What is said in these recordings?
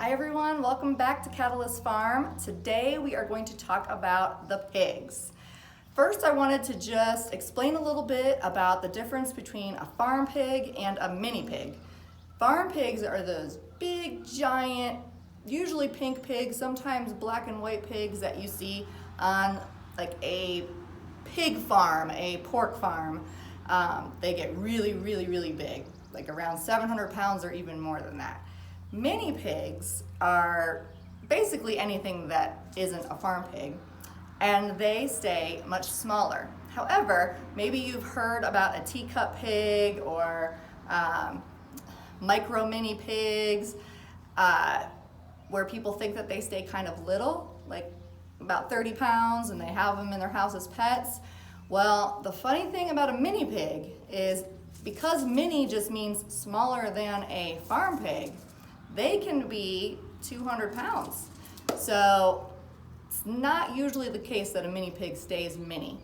Hi everyone, welcome back to Catalyst Farm. Today we are going to talk about the pigs. First, I wanted to just explain a little bit about the difference between a farm pig and a mini pig. Farm pigs are those big, giant, usually pink pigs, sometimes black and white pigs that you see on like a pig farm, a pork farm. They get really big, like around 700 pounds or even more than that. Mini pigs are basically anything that isn't a farm pig, and they stay much smaller. However, maybe you've heard about a teacup pig or micro mini pigs, where people think that they stay kind of little, like about 30 pounds, and they have them in their house as pets. Well, the funny thing about a mini pig is because mini just means smaller than a farm pig, they can be 200 pounds. So it's not usually the case that a mini pig stays mini.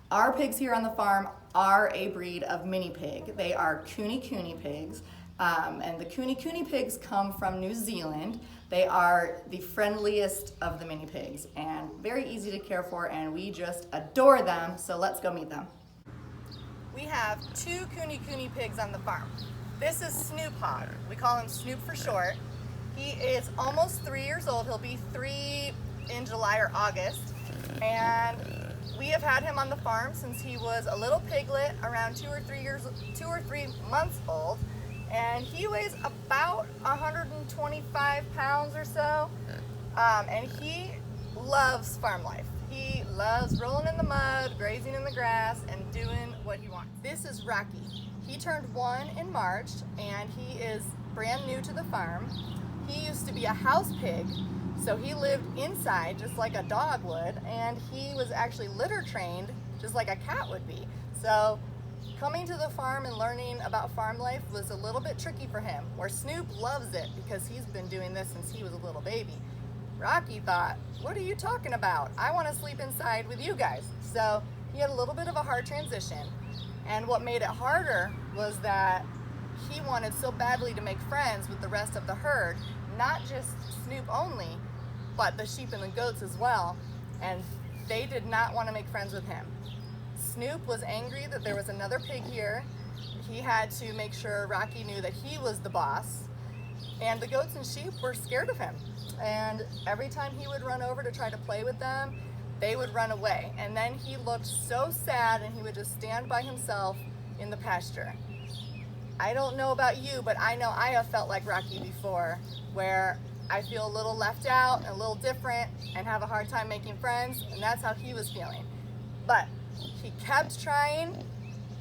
Our pigs here on the farm are a breed of mini pig. They are Kune pigs, and the Kune pigs come from New Zealand. They are the friendliest of the mini pigs and very easy to care for, and we just adore them, so let's go meet them. We have two Kune pigs on the farm. This is Snoop Hog. We call him Snoop for short. He is almost 3 years old. He'll be 3 in July or August. And we have had him on the farm since he was a little piglet, around 2 or 3 months old. And he weighs about 125 pounds or so. And he loves farm life. He loves rolling in the mud, grazing in the grass, and doing what he wants. This is Rocky. He turned 1 in March, and he is brand new to the farm. He used to be a house pig, so he lived inside just like a dog would, and he was actually litter trained just like a cat would be. So coming to the farm and learning about farm life was a little bit tricky for him, where Snoop loves it because he's been doing this since he was a little baby. Rocky thought, what are you talking about? I want to sleep inside with you guys. So he had a little bit of a hard transition. And what made it harder was that he wanted so badly to make friends with the rest of the herd, not just Snoop only, but the sheep and the goats as well. And they did not want to make friends with him. Snoop was angry that there was another pig here. He had to make sure Rocky knew that he was the boss. And the goats and sheep were scared of him. And every time he would run over to try to play with them, they would run away. And then he looked so sad, and he would just stand by himself in the pasture. I don't know about you, but I know I have felt like Rocky before, where I feel a little left out and a little different and have a hard time making friends, and that's how he was feeling. But he kept trying,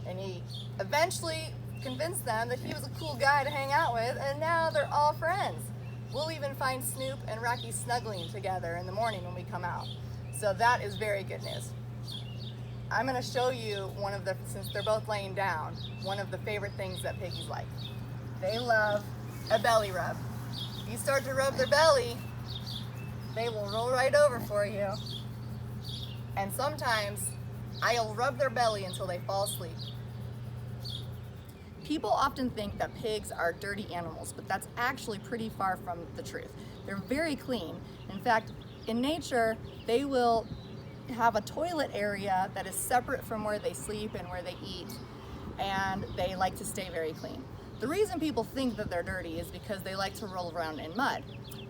and he eventually convinced them that he was a cool guy to hang out with, and now they're all friends. We'll even find Snoop and Rocky snuggling together in the morning when we come out. So that is very good news. I'm going to show you since they're both laying down, one of the favorite things that piggies like. They love a belly rub. You start to rub their belly, they will roll right over for you. And sometimes I'll rub their belly until they fall asleep. People often think that pigs are dirty animals, but that's actually pretty far from the truth. They're very clean. In fact, in nature, they will have a toilet area that is separate from where they sleep and where they eat, and they like to stay very clean. The reason people think that they're dirty is because they like to roll around in mud.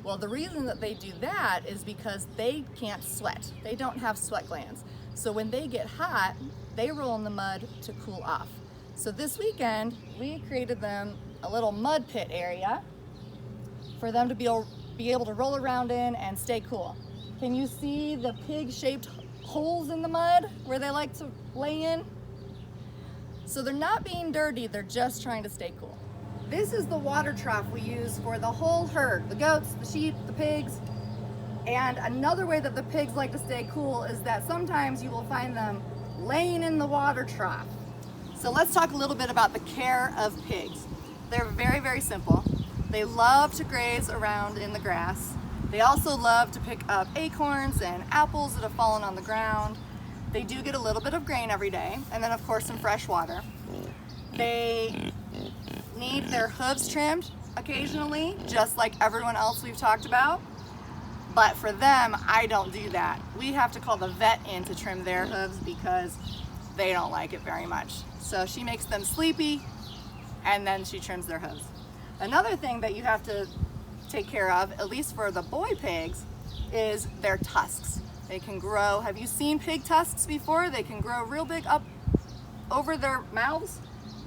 Well, the reason that they do that is because they can't sweat. They don't have sweat glands. So when they get hot, they roll in the mud to cool off. So this weekend, we created them a little mud pit area for them to be able to roll around in and stay cool. Can you see the pig-shaped holes in the mud where they like to lay in? So they're not being dirty, they're just trying to stay cool. This is the water trough we use for the whole herd, the goats, the sheep, the pigs. And another way that the pigs like to stay cool is that sometimes you will find them laying in the water trough. So let's talk a little bit about the care of pigs. They're very simple. They love to graze around in the grass. They also love to pick up acorns and apples that have fallen on the ground. They do get a little bit of grain every day, and then of course some fresh water. They need their hooves trimmed occasionally, just like everyone else we've talked about. But for them, I don't do that. We have to call the vet in to trim their hooves because they don't like it very much. So she makes them sleepy and then she trims their hooves. Another thing that you have to take care of, at least for the boy pigs, is their tusks. They can grow, have you seen pig tusks before? They can grow real big up over their mouths.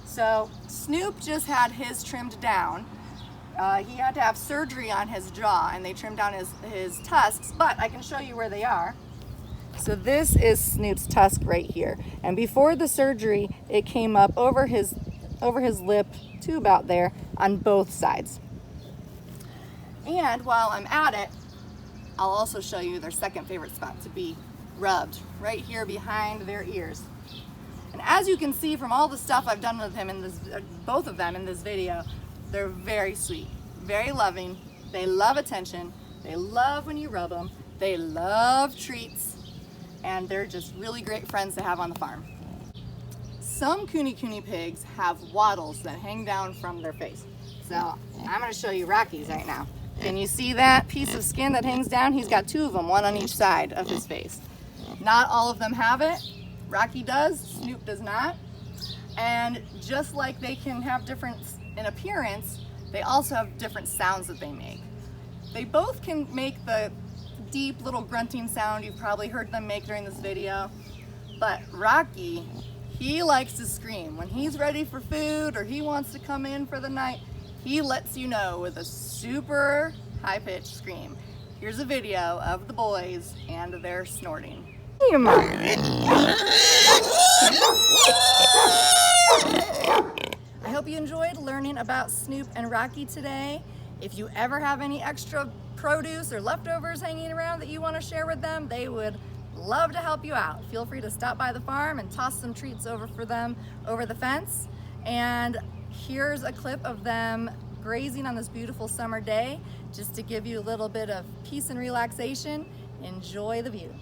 So Snoop just had his trimmed down. He had to have surgery on his jaw and they trimmed down his tusks, but I can show you where they are. So this is Snoop's tusk right here. And before the surgery, it came up over his lip to about there on both sides. And while I'm at it, I'll also show you their second favorite spot to be rubbed, right here behind their ears. And as you can see from all the stuff I've done with him in this, both of them in this video, they're very sweet, very loving. They love attention. They love when you rub them. They love treats, and they're just really great friends to have on the farm. Some cooney pigs have waddles that hang down from their face. So I'm going to show you Rocky's right now. Can you see that piece of skin that hangs down? He's got two of them, one on each side of his face. Not all of them have it. Rocky does, Snoop does not. And just like they can have difference in appearance, they also have different sounds that they make. They both can make the deep little grunting sound you've probably heard them make during this video. But Rocky, he likes to scream. When he's ready for food or he wants to come in for the night, he lets you know with a super high-pitched scream. Here's a video of the boys and their snorting. Your mom. I hope you enjoyed learning about Snoop and Rocky today. If you ever have any extra produce or leftovers hanging around that you want to share with them, they would love to help you out. Feel free to stop by the farm and toss some treats over for them over the fence. And here's a clip of them grazing on this beautiful summer day, just to give you a little bit of peace and relaxation. Enjoy the view.